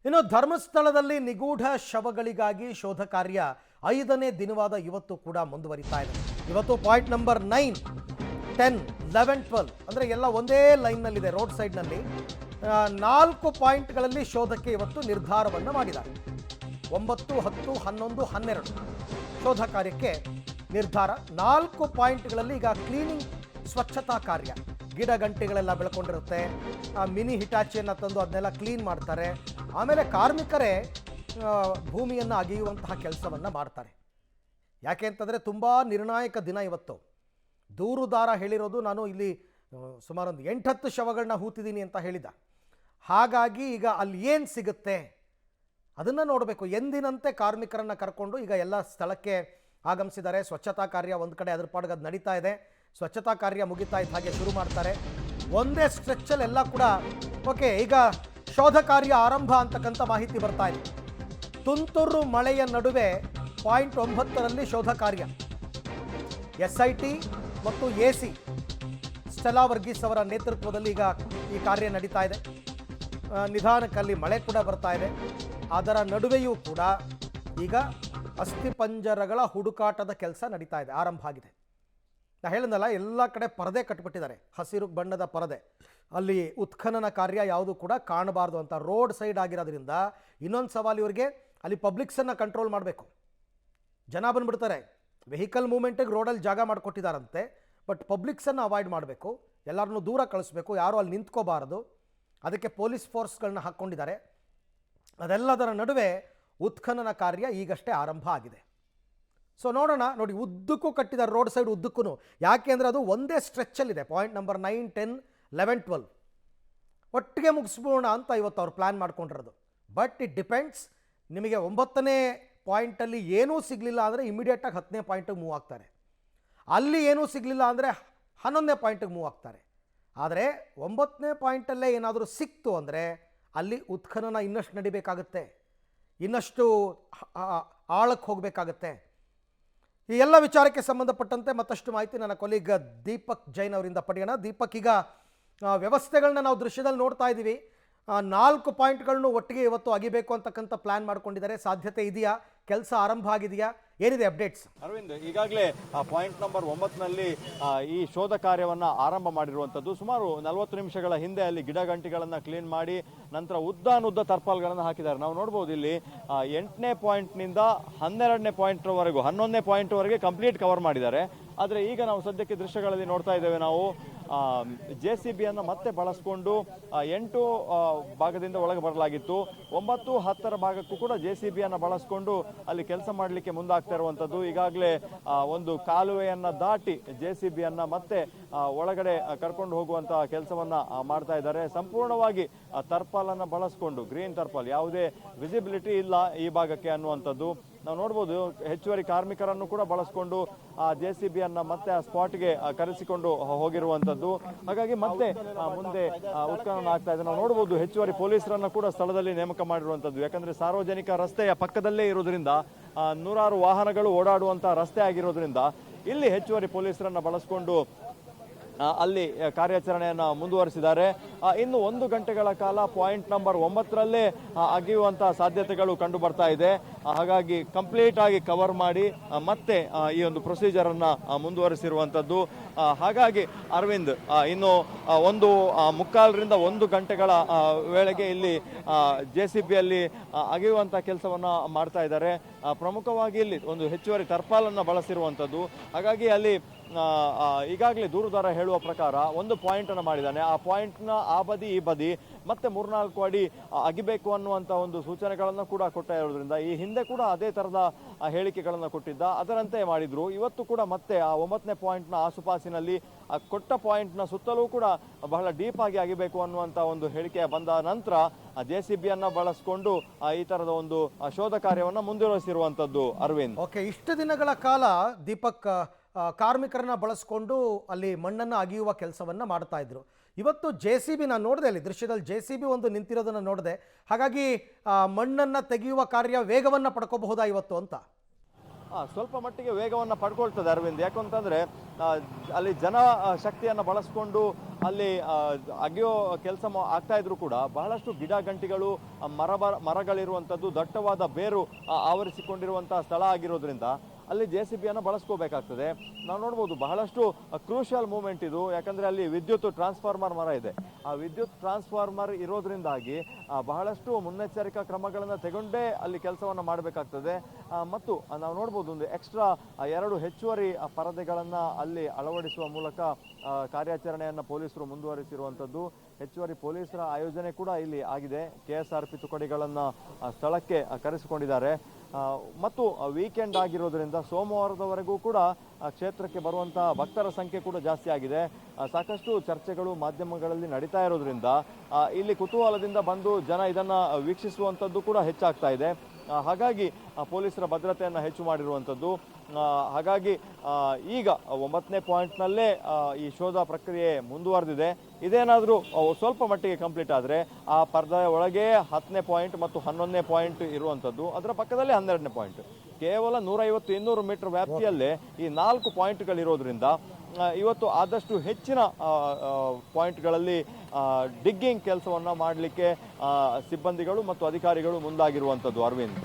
ಇನ್ನು ಧರ್ಮಸ್ಥಳದಲ್ಲಿ ನಿಗೂಢ ಶವಗಳಿಗಾಗಿ ಶೋಧ ಕಾರ್ಯ 5ನೇ ದಿನವಾದ ಇವತ್ತು ಕೂಡ ಮುಂದುವರಿತಾ ಇದೆ. ಇವತ್ತು ಪಾಯಿಂಟ್ ನಂಬರ್ 9, 10, 11, 12 ಅಂದರೆ ಎಲ್ಲ ಒಂದೇ ಲೈನ್ನಲ್ಲಿದೆ. ರೋಡ್ ಸೈಡ್ನಲ್ಲಿ 4 ಪಾಯಿಂಟ್ಗಳಲ್ಲಿ ಶೋಧಕ್ಕೆ ಇವತ್ತು ನಿರ್ಧಾರವನ್ನು ಮಾಡಿದ್ದಾರೆ. 9, 10, 11, 12 ಶೋಧ ಕಾರ್ಯಕ್ಕೆ ನಿರ್ಧಾರ. 4 ಪಾಯಿಂಟ್ಗಳಲ್ಲಿ ಈಗ ಕ್ಲೀನಿಂಗ್, ಸ್ವಚ್ಛತಾ ಕಾರ್ಯ. ಗಿಡ ಗಂಟೆಗಳೆಲ್ಲ ಬೆಳ್ಕೊಂಡಿರುತ್ತೆ, ಮಿನಿ ಹಿಟಾಚಿಯನ್ನು ತಂದು ಅದನ್ನೆಲ್ಲ ಕ್ಲೀನ್ ಮಾಡ್ತಾರೆ. ಆಮೇಲೆ ಕಾರ್ಮಿಕರೇ ಭೂಮಿಯನ್ನು ಅಗೆಯುವಂತಹ ಕೆಲಸವನ್ನು ಮಾಡ್ತಾರೆ. ಯಾಕೆ ಅಂತಂದರೆ ತುಂಬ ನಿರ್ಣಾಯಕ ದಿನ ಇವತ್ತು. ದೂರುದಾರ ಹೇಳಿರೋದು ನಾನು ಇಲ್ಲಿ ಸುಮಾರೊಂದು 8-10 ಶವಗಳನ್ನ ಹೂತಿದ್ದೀನಿ ಅಂತ ಹೇಳಿದ. ಹಾಗಾಗಿ ಈಗ ಅಲ್ಲಿ ಏನು ಸಿಗುತ್ತೆ ಅದನ್ನು ನೋಡಬೇಕು. ಎಂದಿನಂತೆ ಕಾರ್ಮಿಕರನ್ನು ಕರ್ಕೊಂಡು ಈಗ ಎಲ್ಲ ಸ್ಥಳಕ್ಕೆ ಆಗಮಿಸಿದ್ದಾರೆ. ಸ್ವಚ್ಛತಾ ಕಾರ್ಯ ಒಂದು ಕಡೆ ಅದ್ರ ಪಾಡಿಗೆ ಅದು ನಡೀತಾ ಇದೆ. ಸ್ವಚ್ಛತಾ ಕಾರ್ಯ ಮುಗಿತಾ ಇದ್ದ ಹಾಗೆ ಶುರು ಮಾಡ್ತಾರೆ. ಒಂದೇ ಸ್ಟ್ರೆಚ್ಚಲ್ಲಿ ಎಲ್ಲ ಕೂಡ ಓಕೆ. ಈಗ ಶೋಧ ಕಾರ್ಯ ಆರಂಭ ಅಂತಕ್ಕಂಥ ಮಾಹಿತಿ ಬರ್ತಾ ಇದೆ. ತುಂತುರು ಮಳೆಯ ನಡುವೆ ಪಾಯಿಂಟ್ 9ರಲ್ಲಿ ಶೋಧ ಕಾರ್ಯ. SIT ಮತ್ತು AC ಸ್ಟೆಲಾ ವರ್ಗೀಸ್ ಅವರ ನೇತೃತ್ವದಲ್ಲಿ ಈಗ ಈ ಕಾರ್ಯ ನಡೀತಾ ಇದೆ. ನಿಧಾನಕ್ಕಲ್ಲಿ ಮಳೆ ಕೂಡ ಬರ್ತಾ ಇದೆ. ಅದರ ನಡುವೆಯೂ ಕೂಡ ಈಗ ಅಸ್ಥಿಪಂಜರಗಳ ಹುಡುಕಾಟದ ಕೆಲಸ ನಡೀತಾ ಇದೆ, ಆರಂಭ ಆಗಿದೆ. ನಾ ಹೇಳಿದ್ನಲ್ಲ, ಎಲ್ಲ ಕಡೆ ಪರದೆ ಕಟ್ಟಿಬಿಟ್ಟಿದ್ದಾರೆ, ಹಸಿರು ಬಣ್ಣದ ಪರದೆ. ಅಲ್ಲಿ ಉತ್ಖನನ ಕಾರ್ಯ ಯಾವುದು ಕೂಡ ಕಾಣಬಾರ್ದು ಅಂತ. ರೋಡ್ ಸೈಡ್ ಆಗಿರೋದ್ರಿಂದ ಇನ್ನೊಂದು ಸವಾಲು ಇವರಿಗೆ, ಅಲ್ಲಿ ಪಬ್ಲಿಕ್ಸನ್ನು ಕಂಟ್ರೋಲ್ ಮಾಡಬೇಕು. ಜನ ಬಂದುಬಿಡ್ತಾರೆ, ವೆಹಿಕಲ್ ಮೂವ್ಮೆಂಟಿಗೆ ರೋಡಲ್ಲಿ ಜಾಗ ಮಾಡಿಕೊಟ್ಟಿದ್ದಾರಂತೆ, ಬಟ್ ಪಬ್ಲಿಕ್ಸನ್ನು ಅವಾಯ್ಡ್ ಮಾಡಬೇಕು, ಎಲ್ಲರನ್ನೂ ದೂರ ಕಳಿಸ್ಬೇಕು, ಯಾರೂ ಅಲ್ಲಿ ನಿಂತ್ಕೋಬಾರದು. ಅದಕ್ಕೆ ಪೊಲೀಸ್ ಫೋರ್ಸ್ಗಳನ್ನ ಹಾಕ್ಕೊಂಡಿದ್ದಾರೆ. ಅದೆಲ್ಲದರ ನಡುವೆ ಉತ್ಖನನ ಕಾರ್ಯ ಈಗಷ್ಟೇ ಆರಂಭ ಆಗಿದೆ. ಸೊ ನೋಡೋಣ. ನೋಡಿ, ಉದ್ದಕ್ಕೂ ಕಟ್ಟಿದ್ದಾರೆ, ರೋಡ್ ಸೈಡ್ ಉದ್ದಕ್ಕೂ. ಯಾಕೆ ಅಂದರೆ ಅದು ಒಂದೇ ಸ್ಟ್ರೆಚ್ಚಲ್ಲಿದೆ. ಪಾಯಿಂಟ್ ನಂಬರ್ 9, 10, 11, 12 ಒಟ್ಟಿಗೆ ಮುಗಿಸ್ಬೋಣ ಅಂತ ಇವತ್ತು ಅವ್ರು ಪ್ಲ್ಯಾನ್ ಮಾಡ್ಕೊಂಡಿರೋದು. But it depends. ನಿಮಗೆ 9ನೇ ಪಾಯಿಂಟಲ್ಲಿ ಏನೂ ಸಿಗಲಿಲ್ಲ ಅಂದರೆ ಇಮಿಡಿಯೇಟಾಗಿ 10ನೇ ಪಾಯಿಂಟಿಗೆ ಮೂವ್ ಆಗ್ತಾರೆ. ಅಲ್ಲಿ ಏನೂ ಸಿಗಲಿಲ್ಲ ಅಂದರೆ 11ನೇ ಪಾಯಿಂಟಿಗೆ ಮೂವ್ ಆಗ್ತಾರೆ. ಆದರೆ 9ನೇ ಪಾಯಿಂಟಲ್ಲೇ ಏನಾದರೂ ಸಿಕ್ತು ಅಂದರೆ ಅಲ್ಲಿ ಉತ್ಖನನ ಇನ್ನಷ್ಟು ನಡಿಬೇಕಾಗುತ್ತೆ, ಇನ್ನಷ್ಟು ಆಳಕ್ಕೆ ಹೋಗಬೇಕಾಗತ್ತೆ. ಈ ಎಲ್ಲ ವಿಚಾರಕ್ಕೆ ಸಂಬಂಧಪಟ್ಟಂತೆ ಮತ್ತಷ್ಟು ಮಾಹಿತಿ ನನ್ನ ಕೊಲೀಗ್ ದೀಪಕ್ ಜೈನ್ ಅವರಿಂದ ಪಡೆಯೋಣ. ದೀಪಕ್, ಈಗ ವ್ಯವಸ್ಥೆಗಳನ್ನ ನಾವು ದೃಶ್ಯದಲ್ಲಿ ನೋಡ್ತಾ ಇದ್ದೀವಿ. 4 ಪಾಯಿಂಟ್ಗಳನ್ನು ಒಟ್ಟಿಗೆ ಇವತ್ತು ಅಗಿಬೇಕು ಅಂತಕ್ಕಂಥ ಪ್ಲಾನ್ ಮಾಡ್ಕೊಂಡಿದ್ದಾರೆ. ಸಾಧ್ಯತೆ ಇದೆಯಾ? ಕೆಲಸ ಆರಂಭ ಆಗಿದೆಯಾ? ಏನಿದೆ ಅಪ್ಡೇಟ್ಸ್? ಅರವಿಂದ್, ಈಗಾಗಲೇ ಪಾಯಿಂಟ್ ನಂಬರ್ 9ನಲ್ಲಿ ಈ ಶೋಧ ಕಾರ್ಯವನ್ನು ಆರಂಭ ಮಾಡಿರುವಂಥದ್ದು. ಸುಮಾರು 40 ನಿಮಿಷಗಳ ಹಿಂದೆ ಅಲ್ಲಿ ಗಿಡಗಂಟಿಗಳನ್ನು ಕ್ಲೀನ್ ಮಾಡಿ ನಂತರ ಉದ್ದ ತರ್ಪಾಲ್ಗಳನ್ನು ಹಾಕಿದ್ದಾರೆ. ನಾವು ನೋಡ್ಬೋದು ಇಲ್ಲಿ 8ನೇ ಪಾಯಿಂಟ್ನಿಂದ 12ನೇ ಪಾಯಿಂಟ್ವರೆಗೂ 11ನೇ ಪಾಯಿಂಟ್ವರೆಗೆ ಕಂಪ್ಲೀಟ್ ಕವರ್ ಮಾಡಿದ್ದಾರೆ. ಆದರೆ ಈಗ ನಾವು ಸದ್ಯಕ್ಕೆ ದೃಶ್ಯಗಳಲ್ಲಿ ನೋಡ್ತಾ ಇದ್ದೇವೆ, ನಾವು JCBಯನ್ನು ಮತ್ತೆ ಬಳಸಿಕೊಂಡು 8 ಭಾಗದಿಂದ ಒಳಗೆ ಬರಲಾಗಿತ್ತು. 9, 10ರ ಭಾಗಕ್ಕೂ ಕೂಡ JCBಯನ್ನು ಬಳಸಿಕೊಂಡು ಅಲ್ಲಿ ಕೆಲಸ ಮಾಡಲಿಕ್ಕೆ ಮುಂದಾಗ್ತಾ ಇರುವಂಥದ್ದು. ಈಗಾಗಲೇ ಒಂದು ಕಾಲುವೆಯನ್ನು ದಾಟಿ JCBಯನ್ನು ಮತ್ತೆ ಒಳಗಡೆ ಕರ್ಕೊಂಡು ಹೋಗುವಂಥ ಕೆಲಸವನ್ನು ಮಾಡ್ತಾ ಇದ್ದಾರೆ. ಸಂಪೂರ್ಣವಾಗಿ ತರ್ಪಾಲನ್ನು ಬಳಸಿಕೊಂಡು, ಗ್ರೀನ್ ತರ್ಪಾಲ್, ಯಾವುದೇ ವಿಸಿಬಿಲಿಟಿ ಇಲ್ಲ ಈ ಭಾಗಕ್ಕೆ ಅನ್ನುವಂಥದ್ದು ನಾವು ನೋಡ್ಬೋದು. ಹೆಚ್ಚುವರಿ ಕಾರ್ಮಿಕರನ್ನು ಕೂಡ ಬಳಸಿಕೊಂಡು JCBಯನ್ನು ಮತ್ತೆ ಆ ಸ್ಪಾಟ್ಗೆ ಕರೆಸಿಕೊಂಡು ಹೋಗಿರುವಂಥದ್ದು. ಹಾಗಾಗಿ ಮತ್ತೆ ಮುಂದೆ ಉತ್ಖನನ ಆಗ್ತಾ ಇದೆ. ನಾವು ನೋಡ್ಬೋದು ಹೆಚ್ಚುವರಿ ಪೊಲೀಸರನ್ನು ಕೂಡ ಸ್ಥಳದಲ್ಲಿ ನೇಮಕ ಮಾಡಿರುವಂಥದ್ದು. ಯಾಕಂದರೆ ಸಾರ್ವಜನಿಕ ರಸ್ತೆಯ ಪಕ್ಕದಲ್ಲೇ ಇರೋದ್ರಿಂದ, ನೂರಾರು ವಾಹನಗಳು ಓಡಾಡುವಂಥ ರಸ್ತೆ ಆಗಿರೋದ್ರಿಂದ ಇಲ್ಲಿ ಹೆಚ್ಚುವರಿ ಪೊಲೀಸರನ್ನು ಬಳಸಿಕೊಂಡು ಅಲ್ಲಿ ಕಾರ್ಯಾಚರಣೆಯನ್ನು ಮುಂದುವರಿಸಿದ್ದಾರೆ. ಇನ್ನು 1 ಗಂಟೆಗಳ ಕಾಲ ಪಾಯಿಂಟ್ ನಂಬರ್ 9ರಲ್ಲೇ ಅಗೆಯುವಂಥ ಸಾಧ್ಯತೆಗಳು ಕಂಡು ಬರ್ತಾ ಇದೆ. ಹಾಗಾಗಿ ಕಂಪ್ಲೀಟ್ ಆಗಿ ಕವರ್ ಮಾಡಿ ಮತ್ತೆ ಈ ಒಂದು ಪ್ರೊಸೀಜರನ್ನು ಮುಂದುವರಿಸಿರುವಂಥದ್ದು. ಹಾಗಾಗಿ ಅರವಿಂದ್, ಇನ್ನು 1:45ರಿಂದ 1 ಗಂಟೆಗಳ ವೇಳೆಗೆ ಇಲ್ಲಿ JCBಯಲ್ಲಿ ಅಗೆಯುವಂಥ ಕೆಲಸವನ್ನು ಮಾಡ್ತಾ ಇದ್ದಾರೆ. ಪ್ರಮುಖವಾಗಿ ಇಲ್ಲಿ ಒಂದು ಹೆಚ್ಚುವರಿ ತರ್ಪಾಲನ್ನು ಬಳಸಿರುವಂಥದ್ದು. ಹಾಗಾಗಿ ಅಲ್ಲಿ ಈಗಾಗಲೇ ದೂರುದಾರ ಹೇಳುವ ಪ್ರಕಾರ ಒಂದು ಪಾಯಿಂಟನ್ನು ಮಾಡಿದ್ದಾನೆ. ಆ ಪಾಯಿಂಟ್ನ ಆ ಬದಿ ಈ ಬದಿ ಮತ್ತೆ 3-4 ಅಡಿ ಅಗಿಬೇಕು ಅನ್ನುವಂಥ ಒಂದು ಸೂಚನೆಗಳನ್ನು ಕೂಡ ಕೊಟ್ಟ ಇರೋದ್ರಿಂದ ಈ ಹಿಂದೆ ಕೂಡ ಅದೇ ಥರದ ಹೇಳಿಕೆಗಳನ್ನು ಕೊಟ್ಟಿದ್ದ, ಅದರಂತೆ ಮಾಡಿದ್ರು. ಇವತ್ತು ಕೂಡ ಮತ್ತೆ ಆ 9ನೇ ಪಾಯಿಂಟ್ನ ಆಸುಪಾಸಿನಲ್ಲಿ ಕೊಟ್ಟ ಪಾಯಿಂಟ್ನ ಸುತ್ತಲೂ ಕೂಡ ಬಹಳ ಡೀಪ್ ಆಗಿ ಅಗಿಬೇಕು ಅನ್ನುವಂಥ ಒಂದು ಹೇಳಿಕೆ ಬಂದ ನಂತರ JCBಯನ್ನು ಬಳಸಿಕೊಂಡು ಈ ಥರದ ಒಂದು ಶೋಧ ಕಾರ್ಯವನ್ನು ಮುಂದುವರಿಸಿರುವಂಥದ್ದು. ಅರವಿಂದ್, ಓಕೆ. ಇಷ್ಟು ದಿನಗಳ ಕಾಲ ದೀಪಕ್ ಕಾರ್ಮಿಕರನ್ನ ಬಳಸ್ಕೊಂಡು ಅಲ್ಲಿ ಮಣ್ಣನ್ನು ಅಗೆಯುವ ಕೆಲಸವನ್ನು ಮಾಡ್ತಾ ಇದ್ರು. ಇವತ್ತು JCB ನಾನು ನೋಡಿದೆ, ಅಲ್ಲಿ ದೃಶ್ಯದಲ್ಲಿ JCB ಒಂದು ನಿಂತಿರೋದನ್ನು ನೋಡಿದೆ. ಹಾಗಾಗಿ ಮಣ್ಣನ್ನು ತೆಗೆಯುವ ಕಾರ್ಯ ವೇಗವನ್ನು ಪಡ್ಕೋಬಹುದಾ ಇವತ್ತು ಅಂತ? ಸ್ವಲ್ಪ ಮಟ್ಟಿಗೆ ವೇಗವನ್ನು ಪಡ್ಕೊಳ್ತದೆ ಅರವಿಂದ್. ಯಾಕಂತಂದರೆ ಅಲ್ಲಿ ಜನ ಶಕ್ತಿಯನ್ನು ಬಳಸಿಕೊಂಡು ಅಲ್ಲಿ ಅಗೆಯೋ ಕೆಲಸ ಆಗ್ತಾ ಇದ್ರು ಕೂಡ ಬಹಳಷ್ಟು ಗಿಡ ಗಂಟಿಗಳು ಮರಗಳಿರುವಂಥದ್ದು ದಟ್ಟವಾದ ಬೇರು ಆವರಿಸಿಕೊಂಡಿರುವಂತಹ ಸ್ಥಳ ಆಗಿರೋದ್ರಿಂದ ಅಲ್ಲಿ JCB ಅನ್ನು ಬಳಸ್ಕೋಬೇಕಾಗ್ತದೆ. ನಾವು ನೋಡ್ಬೋದು ಬಹಳಷ್ಟು ಕ್ರೂಷಿಯಲ್ ಮೂಮೆಂಟ್ ಇದು, ಯಾಕಂದರೆ ಅಲ್ಲಿ ವಿದ್ಯುತ್ ಟ್ರಾನ್ಸ್ಫಾರ್ಮರ್ ಮರ ಇದೆ. ಆ ವಿದ್ಯುತ್ ಟ್ರಾನ್ಸ್ಫಾರ್ಮರ್ ಇರೋದ್ರಿಂದಾಗಿ ಬಹಳಷ್ಟು ಮುನ್ನೆಚ್ಚರಿಕಾ ಕ್ರಮಗಳನ್ನು ತಗೊಂಡೇ ಅಲ್ಲಿ ಕೆಲಸವನ್ನು ಮಾಡಬೇಕಾಗ್ತದೆ. ಮತ್ತು ನಾವು ನೋಡ್ಬೋದು ಒಂದು ಎಕ್ಸ್ಟ್ರಾ 2 ಹೆಚ್ಚುವರಿ ಪರದೆಗಳನ್ನು ಅಲ್ಲಿ ಅಳವಡಿಸುವ ಮೂಲಕ ಕಾರ್ಯಾಚರಣೆಯನ್ನು ಪೊಲೀಸರು ಮುಂದುವರಿಸಿರುವಂಥದ್ದು. ಹೆಚ್ಚುವರಿ ಪೊಲೀಸರ ಆಯೋಜನೆ ಕೂಡ ಇಲ್ಲಿ ಆಗಿದೆ. KSRP ತುಕಡಿಗಳನ್ನು ಸ್ಥಳಕ್ಕೆ ಕರೆಸಿಕೊಂಡಿದ್ದಾರೆ. ಮತ್ತು ವೀಕೆಂಡ್ ಆಗಿರೋದ್ರಿಂದ ಸೋಮವಾರದವರೆಗೂ ಕೂಡ ಕ್ಷೇತ್ರಕ್ಕೆ ಬರುವಂಥ ಭಕ್ತರ ಸಂಖ್ಯೆ ಕೂಡ ಜಾಸ್ತಿ ಆಗಿದೆ. ಸಾಕಷ್ಟು ಚರ್ಚೆಗಳು ಮಾಧ್ಯಮಗಳಲ್ಲಿ ನಡೀತಾ ಇರೋದ್ರಿಂದ ಇಲ್ಲಿ ಕುತೂಹಲದಿಂದ ಬಂದು ಜನ ಇದನ್ನು ವೀಕ್ಷಿಸುವಂಥದ್ದು ಕೂಡ ಹೆಚ್ಚಾಗ್ತಾ ಇದೆ. ಹಾಗಾಗಿ ಪೊಲೀಸರ ಭದ್ರತೆಯನ್ನು ಹೆಚ್ಚು ಮಾಡಿರುವಂಥದ್ದು. ಹಾಗಾಗಿ ಈಗ 9ನೇ ಪಾಯಿಂಟ್ನಲ್ಲೇ ಈ ಶೋಧ ಪ್ರಕ್ರಿಯೆ ಮುಂದುವರೆದಿದೆ. ಇದೇನಾದರೂ ಸ್ವಲ್ಪ ಮಟ್ಟಿಗೆ ಕಂಪ್ಲೀಟ್ ಆದರೆ ಆ ಪರದೆಯ ಒಳಗೆ 10ನೇ ಪಾಯಿಂಟ್ ಮತ್ತು 11ನೇ ಪಾಯಿಂಟ್ ಇರುವಂಥದ್ದು, ಅದರ ಪಕ್ಕದಲ್ಲಿ 12ನೇ ಪಾಯಿಂಟ್. ಕೇವಲ 150-200 ಮೀಟರ್ ವ್ಯಾಪ್ತಿಯಲ್ಲೇ ಈ 4 ಪಾಯಿಂಟ್ಗಳಿರೋದ್ರಿಂದ ಇವತ್ತು ಆದಷ್ಟು ಹೆಚ್ಚಿನ ಪಾಯಿಂಟ್ಗಳಲ್ಲಿ ಡಿಗ್ಗಿಂಗ್ ಕೆಲಸವನ್ನು ಮಾಡಲಿಕ್ಕೆ ಸಿಬ್ಬಂದಿಗಳು ಮತ್ತು ಅಧಿಕಾರಿಗಳು ಮುಂದಾಗಿರುವಂಥದ್ದು. ಅರವಿಂದ್.